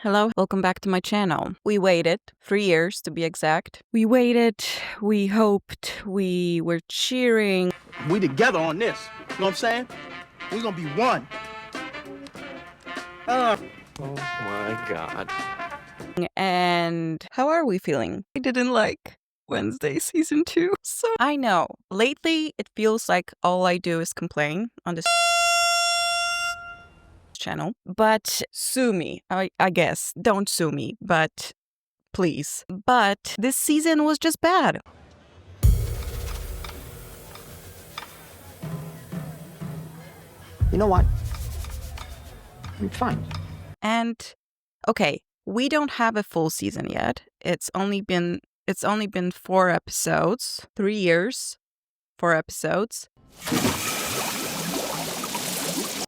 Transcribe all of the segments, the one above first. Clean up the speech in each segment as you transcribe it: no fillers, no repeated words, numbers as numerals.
Hello, welcome back to my channel. We waited 3 years to be exact. We waited, we hoped, we were cheering. We together on this. You know what I'm saying? We gonna be one. Oh my God. And how are we feeling? I didn't like Wednesday season 2. So I know, lately it feels like all I do is complain on this channel. But sue me, I guess. Don't sue me, but please. But this season was just bad. You know what? I'm fine. And okay, we don't have a full season yet. It's only been 4 episodes, 3 years, 4 episodes.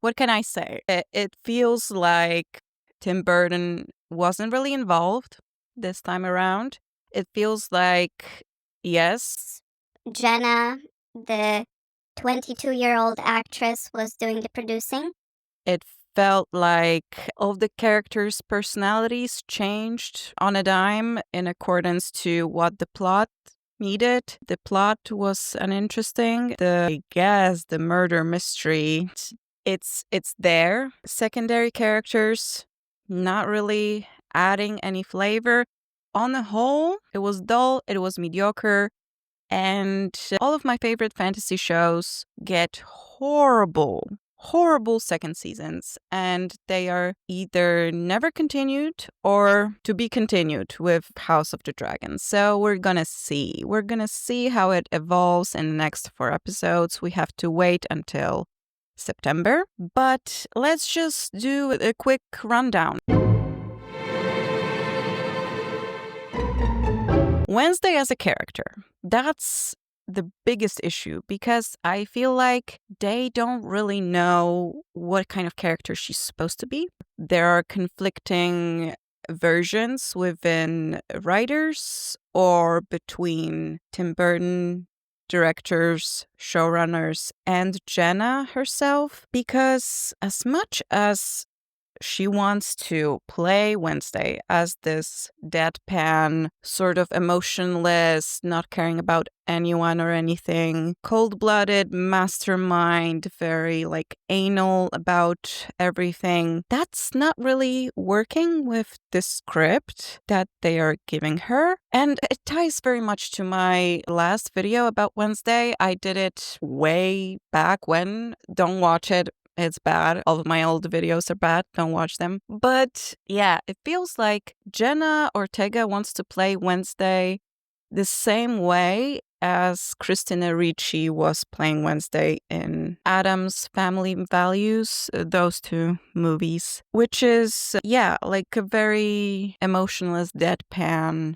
What can I say? It feels like Tim Burton wasn't really involved this time around. It feels like, yes, Jenna, the 22-year-old actress, was doing the producing. it felt like all of the characters' personalities changed on a dime in accordance to what the plot needed. The plot was uninteresting. The murder mystery, it's there. Secondary characters, not really adding any flavor. On the whole, it was dull, it was mediocre, and all of my favorite fantasy shows get horrible second seasons, and they are either never continued or to be continued with House of the Dragon. So we're gonna see how it evolves in the next 4 episodes. We have to wait until September, but let's just do a quick rundown. Wednesday as a character, that's the biggest issue, because I feel like they don't really know what kind of character she's supposed to be. There are conflicting versions within writers or between Tim Burton, directors, showrunners, and Jenna herself, because as much as she wants to play Wednesday as this deadpan, sort of emotionless, not caring about anyone or anything, cold-blooded mastermind, very anal about everything. That's not really working with the script that they are giving her. And it ties very much to my last video about Wednesday. I did it way back when. Don't watch it. It's bad. All of my old videos are bad. Don't watch them. But yeah, it feels like Jenna Ortega wants to play Wednesday the same way as Christina Ricci was playing Wednesday in Addams Family Values, those 2 movies, which is, like a very emotionless, deadpan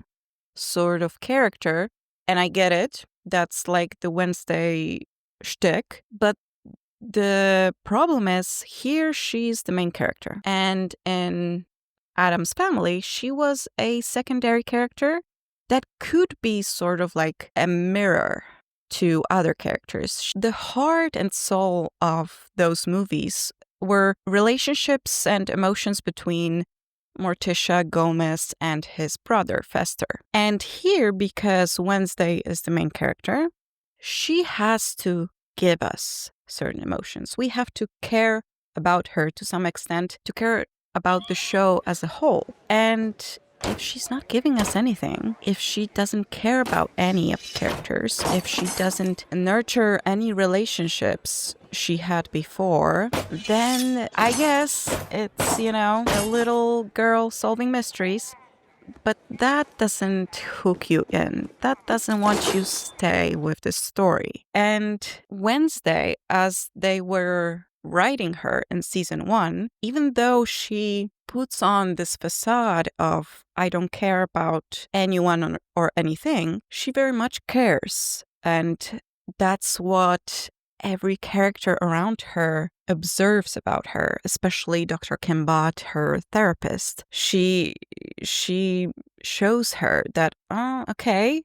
sort of character. And I get it. That's like the Wednesday shtick. But the problem is, here she's the main character. And in Addams Family, she was a secondary character that could be sort of like a mirror to other characters. The heart and soul of those movies were relationships and emotions between Morticia Gomez and his brother, Fester. And here, because Wednesday is the main character, she has to give us certain emotions. We have to care about her to some extent, to care about the show as a whole. And if she's not giving us anything, if she doesn't care about any of the characters, if she doesn't nurture any relationships she had before, then I guess it's, a little girl solving mysteries. But that doesn't hook you in. That doesn't want you to stay with the story. And Wednesday, as they were writing her in season 1, even though she puts on this facade of, I don't care about anyone or anything, she very much cares. And that's what every character around her observes about her, especially Dr. Kimbot, her therapist. She shows her that, okay,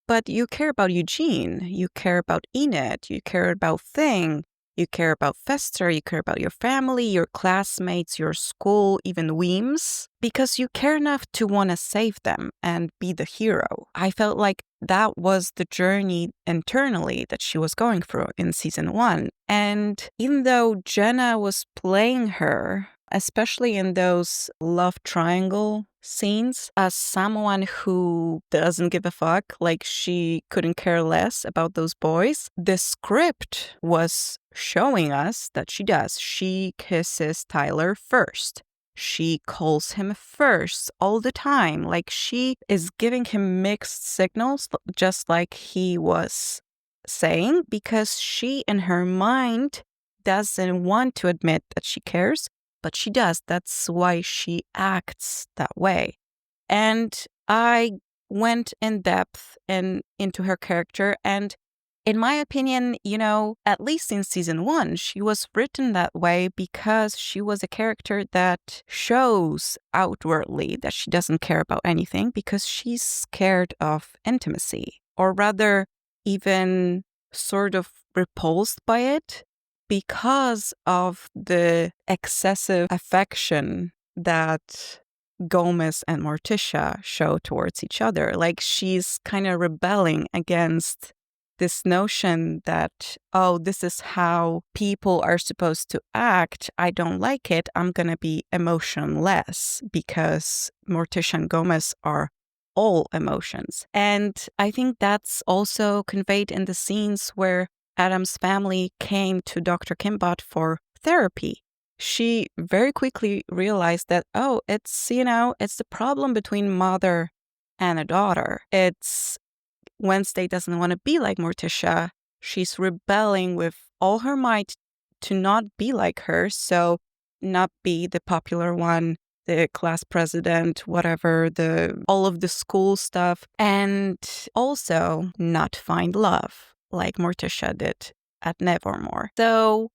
but you care about Eugene, you care about Enid, you care about Thing, You care about Fester, you care about your family, your classmates, your school, even Weems, because you care enough to want to save them and be the hero. I felt like that was the journey internally that she was going through in season 1. And even though Jenna was playing her, especially in those love triangle scenes, as someone who doesn't give a fuck, like she couldn't care less about those boys, the script was showing us that she does. She kisses Tyler first. She calls him first all the time. Like she is giving him mixed signals, just like he was saying, because she in her mind doesn't want to admit that she cares, but she does. That's why she acts that way. And I went in depth into her character, and in my opinion, at least in season 1, she was written that way because she was a character that shows outwardly that she doesn't care about anything because she's scared of intimacy, or rather, even sort of repulsed by it because of the excessive affection that Gomez and Morticia show towards each other. Like she's kind of rebelling against this notion that, oh, this is how people are supposed to act. I don't like it. I'm going to be emotionless because Morticia and Gomez are all emotions. And I think that's also conveyed in the scenes where Adam's family came to Dr. Kimbot for therapy. She very quickly realized that, oh, it's the problem between mother and a daughter. It's Wednesday doesn't want to be like Morticia. She's rebelling with all her might to not be like her, so not be the popular one, the class president, whatever, all of the school stuff, and also not find love like Morticia did at Nevermore. So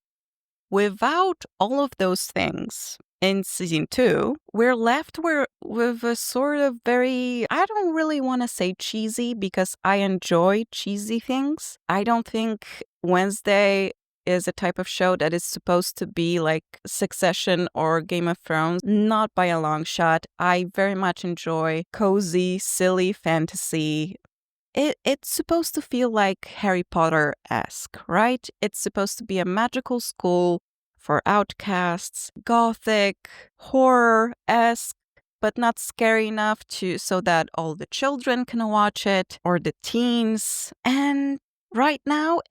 without all of those things in season 2, we're left with a sort of very, I don't really want to say cheesy because I enjoy cheesy things. I don't think Wednesday is a type of show that is supposed to be like Succession or Game of Thrones. Not by a long shot. I very much enjoy cozy, silly fantasy. It's supposed to feel like Harry Potter-esque, right? It's supposed to be a magical school for outcasts, gothic, horror-esque, but not scary enough so that all the children can watch it, or the teens. And right now,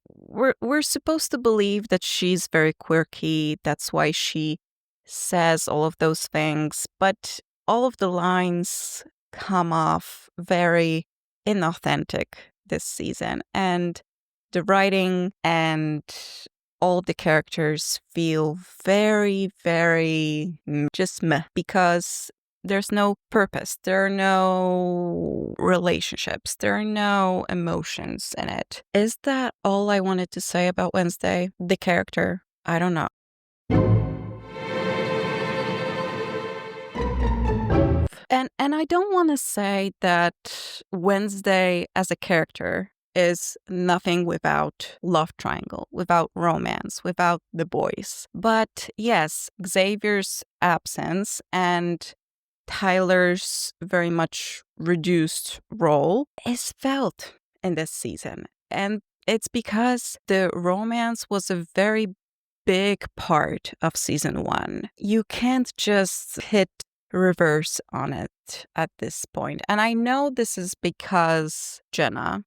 we're supposed to believe that she's very quirky. That's why she says all of those things. But all of the lines come off very inauthentic this season. And the writing and all the characters feel very, very just meh because there's no purpose. There are no relationships. There are no emotions in it. Is that all I wanted to say about Wednesday? The character? I don't know. And I don't want to say that Wednesday as a character is nothing without love triangle, without romance, without the boys. But yes, Xavier's absence and Tyler's very much reduced role is felt in this season. And it's because the romance was a very big part of season 1. You can't just hit reverse on it at this point. And I know this is because Jenna.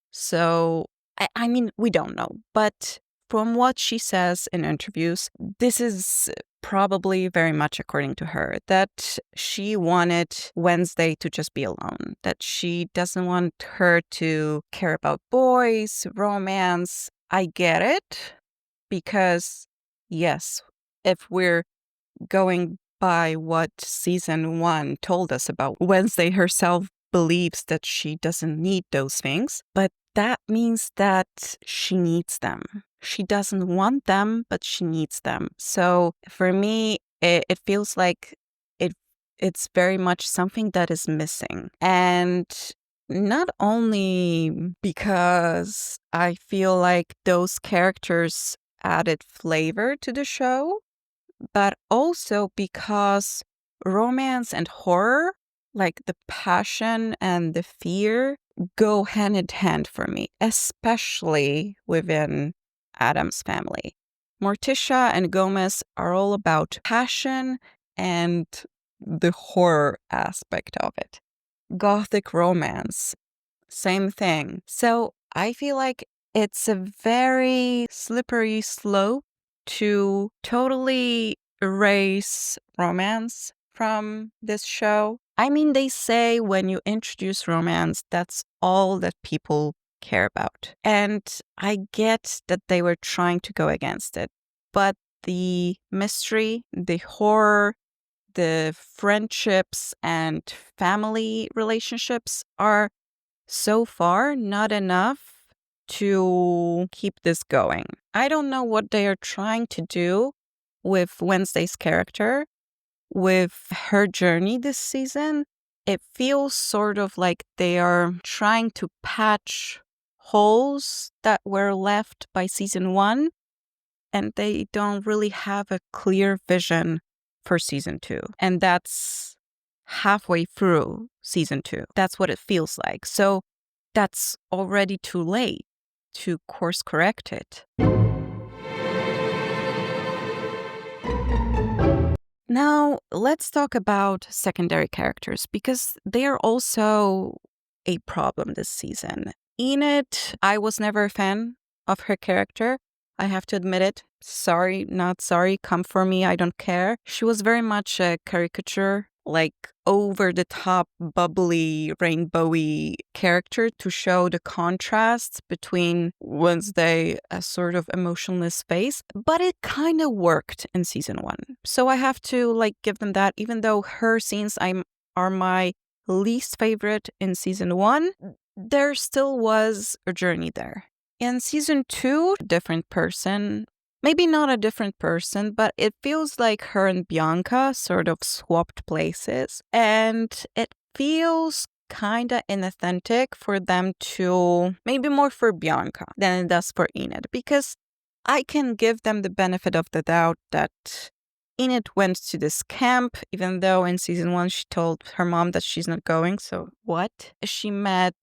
So, I mean, we don't know. But from what she says in interviews, this is probably very much according to her, that she wanted Wednesday to just be alone, that she doesn't want her to care about boys, romance. I get it, because yes, if we're going by what season 1 told us about Wednesday herself believes that she doesn't need those things, but that means that she needs them. She doesn't want them, but she needs them. So for me, it feels like it's very much something that is missing. And not only because I feel like those characters added flavor to the show, but also because romance and horror, like the passion and the fear, go hand in hand for me, especially within Adam's family. Morticia and Gomez are all about passion and the horror aspect of it. Gothic romance, same thing. So I feel like it's a very slippery slope to totally erase romance from this show. I mean, they say when you introduce romance, that's all that people care about. And I get that they were trying to go against it. But the mystery, the horror, the friendships and family relationships are so far not enough to keep this going. I don't know what they are trying to do with Wednesday's character, with her journey this season. It feels sort of like they are trying to patch holes that were left by season 1, and they don't really have a clear vision for season 2. And that's halfway through season 2. That's what it feels like. So that's already too late to course correct it. Now, let's talk about secondary characters because they are also a problem this season. Enid, I was never a fan of her character. I have to admit it. Sorry, not sorry. Come for me. I don't care. She was very much a caricature, like over the top, bubbly, rainbowy character to show the contrast between Wednesday, a sort of emotionless face. But it kind of worked in season 1. So I have to give them that, even though her scenes are my least favorite in season 1, there still was a journey there. In season 2, different person. Maybe not a different person, but it feels like her and Bianca sort of swapped places. And it feels kind of inauthentic for them to, maybe more for Bianca than it does for Enid. Because I can give them the benefit of the doubt that Enid went to this camp, even though in season 1 she told her mom that she's not going. So what? She met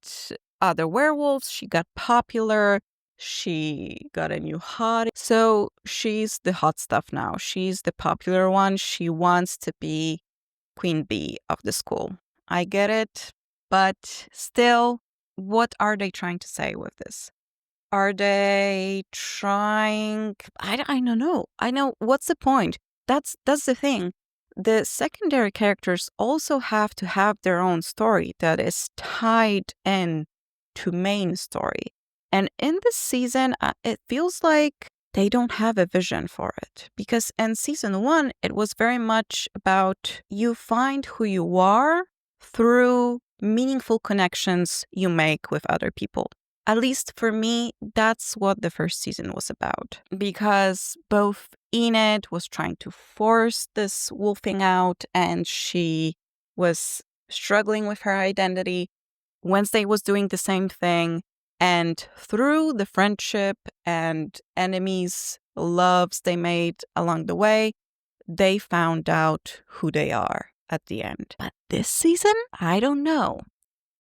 other werewolves, she got popular, she got a new hottie. So she's the hot stuff now. She's the popular one. She wants to be queen bee of the school. I get it, but still, what are they trying to say with this? Are they trying... I don't know. I know, what's the point? That's the thing. The secondary characters also have to have their own story that is tied in to main story. And in this season, it feels like they don't have a vision for it. Because in season 1, it was very much about you find who you are through meaningful connections you make with other people. At least for me, that's what the first season was about. Because both Enid was trying to force this wolfing out and she was struggling with her identity. Wednesday was doing the same thing. And through the friendship and enemies, loves they made along the way, they found out who they are at the end. But this season, I don't know.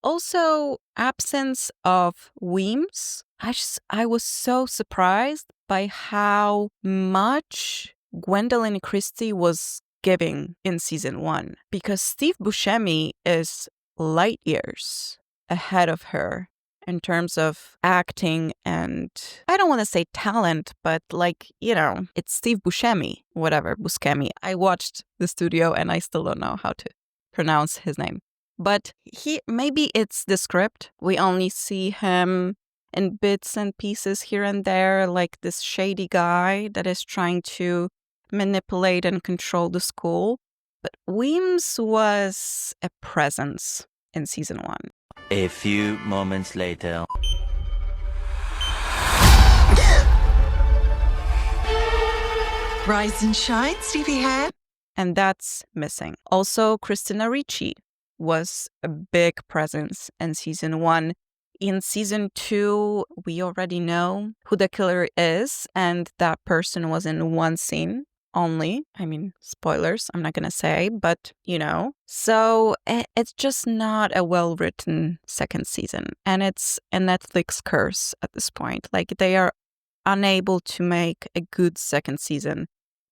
Also, absence of Weems. I was so surprised by how much Gwendolyn Christie was giving in season 1. Because Steve Buscemi is light years ahead of her in terms of acting and, I don't want to say talent, but it's Steve Buscemi. I watched the studio and I still don't know how to pronounce his name. But maybe it's the script. We only see him in bits and pieces here and there, like this shady guy that is trying to manipulate and control the school. But Weems was a presence in season 1. A few moments later. Rise and shine, Stevie Head. And that's missing. Also, Christina Ricci was a big presence in season 1. In season 2, we already know who the killer is, and that person was in one scene only. I mean, spoilers, I'm not gonna say, but you know. So it's just not a well-written second season, and it's a Netflix curse at this point. Like, they are unable to make a good second season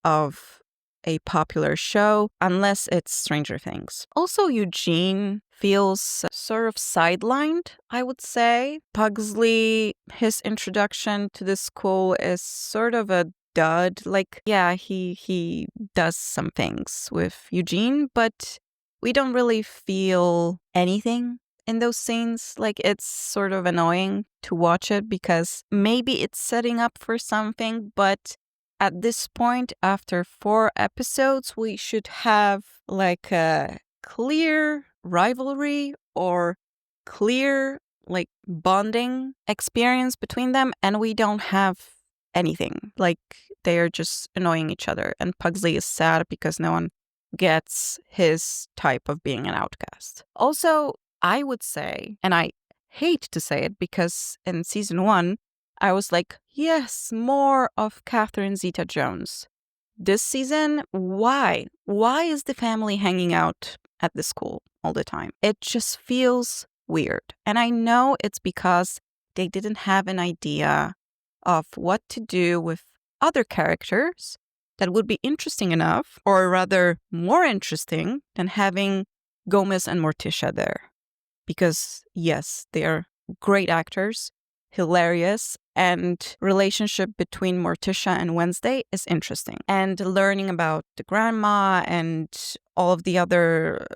of a popular show unless it's Stranger Things. Also, Eugene feels sort of sidelined, I would say. Pugsley, his introduction to the school is sort of a dud. Like, yeah, he does some things with Eugene, but we don't really feel anything in those scenes. Like, it's sort of annoying to watch it because maybe it's setting up for something, but at this point, after 4 episodes, we should have like a clear rivalry or clear like bonding experience between them, and we don't have anything. Like, they are just annoying each other, and Pugsley is sad because no one gets his type of being an outcast. Also, I would say, and I hate to say it because in season 1, I was like, yes, more of Catherine Zeta-Jones. This season, why? Why is the family hanging out at the school all the time? It just feels weird. And I know it's because they didn't have an idea of what to do with other characters that would be interesting enough, or rather more interesting than having Gomez and Morticia there. Because yes, they are great actors, hilarious, and relationship between Morticia and Wednesday is interesting. And learning about the grandma and all of the other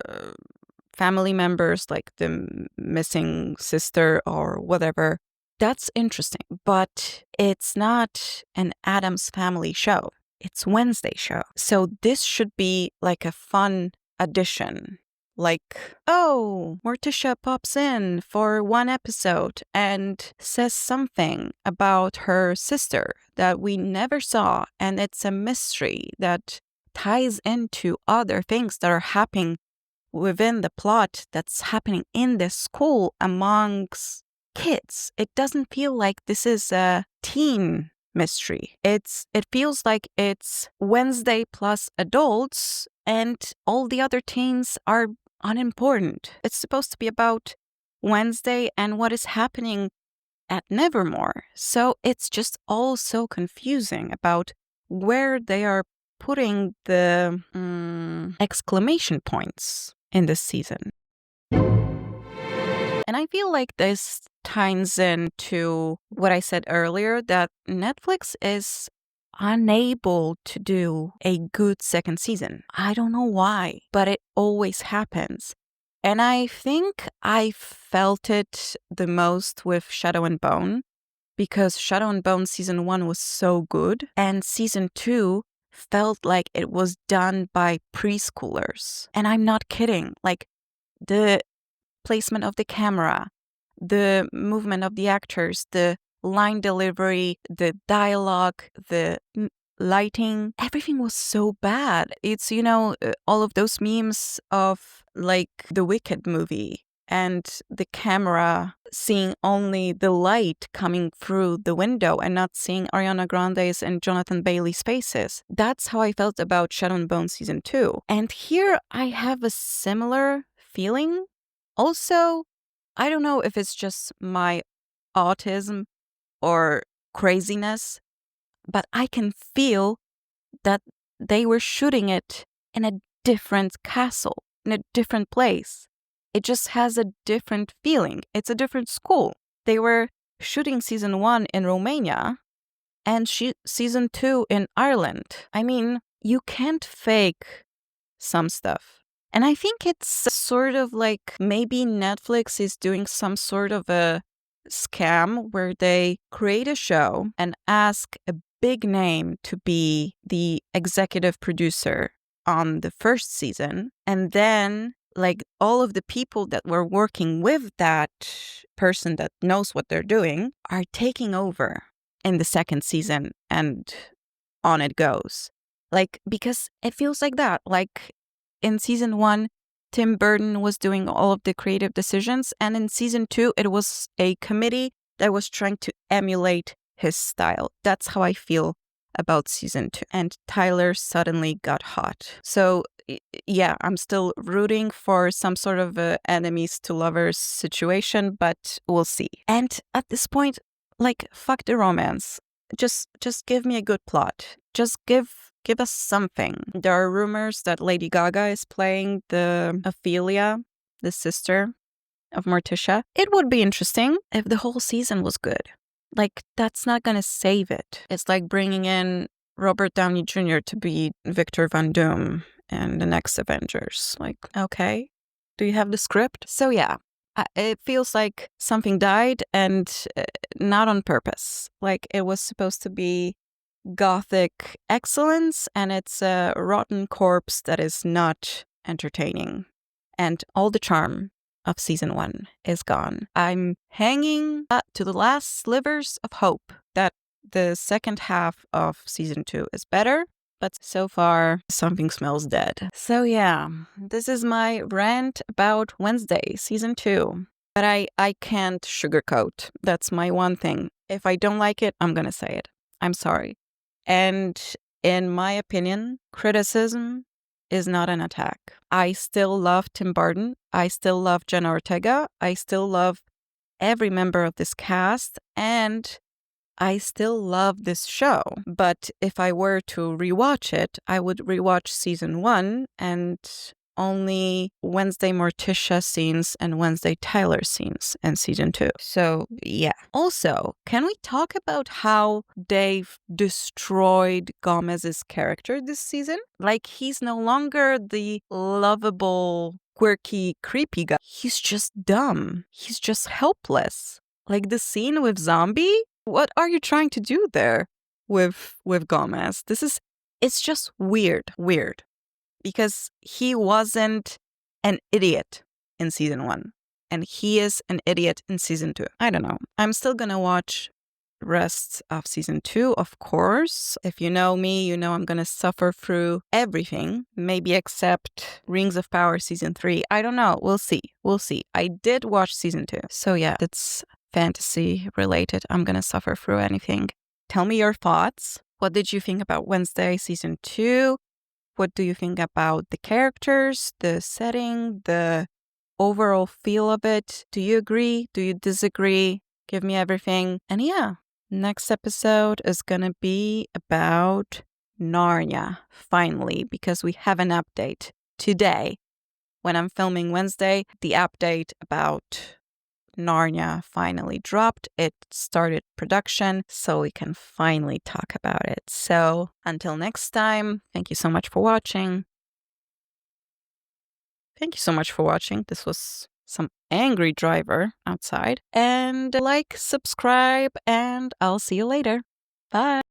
family members, like the missing sister or whatever, that's interesting. But it's not an Addams Family show. It's Wednesday show. So this should be like a fun addition. Like, oh, Morticia pops in for 1 episode and says something about her sister that we never saw, and it's a mystery that ties into other things that are happening within the plot that's happening in the school amongst kids. It doesn't feel like this is a teen mystery. It feels like it's Wednesday plus adults, and all the other teens are unimportant. It's supposed to be about Wednesday and what is happening at Nevermore. So it's just all so confusing about where they are putting the exclamation points in this season. And I feel like this ties into what I said earlier, that Netflix is unable to do a good second season. I don't know why, but it always happens. And I think I felt it the most with Shadow and Bone, because Shadow and Bone season 1 was so good, and season 2 felt like it was done by preschoolers. And I'm not kidding. Like, the placement of the camera, the movement of the actors, the line delivery, the dialogue, the lighting, everything was so bad. It's, all of those memes of like the Wicked movie and the camera seeing only the light coming through the window and not seeing Ariana Grande's and Jonathan Bailey's faces. That's how I felt about Shadow and Bone season 2. And here I have a similar feeling. Also, I don't know if it's just my autism or craziness, but I can feel that they were shooting it in a different castle, in a different place. It just has a different feeling. It's a different school. They were shooting season 1 in Romania and season 2 in Ireland. I mean, you can't fake some stuff. And I think it's sort of like maybe Netflix is doing some sort of a scam where they create a show and ask a big name to be the executive producer on the first season. And then like all of the people that were working with that person that knows what they're doing are taking over in the second season, and on it goes. Like, because it feels like that. Like in season 1, Tim Burton was doing all of the creative decisions, and in season 2, it was a committee that was trying to emulate his style. That's how I feel about season 2. And Tyler suddenly got hot. So yeah, I'm still rooting for some sort of a enemies to lovers situation, but we'll see. And at this point, like, fuck the romance. Just give me a good plot. Just give us something. There are rumors that Lady Gaga is playing the Ophelia, the sister of Morticia. It would be interesting if the whole season was good. Like, that's not gonna save it. It's like bringing in Robert Downey Jr. to be Victor Von Doom and the next Avengers. Like, okay, do you have the script? So yeah, it feels like something died, and not on purpose. Like, it was supposed to be gothic excellence, and it's a rotten corpse that is not entertaining. And all the charm of season 1 is gone. I'm hanging to the last slivers of hope that the second half of season 2 is better, but so far something smells dead. So yeah, this is my rant about Wednesday season 2. But I can't sugarcoat. That's my one thing. If I don't like it, I'm gonna say it. I'm sorry. And in my opinion, criticism is not an attack. I still love Tim Burton. I still love Jenna Ortega. I still love every member of this cast. And I still love this show. But if I were to rewatch it, I would rewatch season 1 and only Wednesday Morticia scenes and Wednesday Tyler scenes in season 2. So yeah. Also, can we talk about how Dave destroyed Gomez's character this season? Like, he's no longer the lovable, quirky, creepy guy. He's just dumb. He's just helpless. Like the scene with Zombie? What are you trying to do there with Gomez? It's just weird. Because he wasn't an idiot in season 1. And he is an idiot in season 2. I don't know. I'm still gonna watch rest of season 2, of course. If you know me, you know I'm gonna suffer through everything. Maybe except Rings of Power season 3. I don't know. We'll see. I did watch season 2. So yeah, it's fantasy related. I'm gonna suffer through anything. Tell me your thoughts. What did you think about Wednesday season 2? What do you think about the characters, the setting, the overall feel of it? Do you agree? Do you disagree? Give me everything. And yeah, next episode is gonna be about Narnia, finally, because we have an update today. When I'm filming Wednesday, the update about Narnia finally dropped. It started production, so we can finally talk about it. So until next time, thank you so much for watching. This was some angry driver outside. And like, subscribe, and I'll see you later. Bye.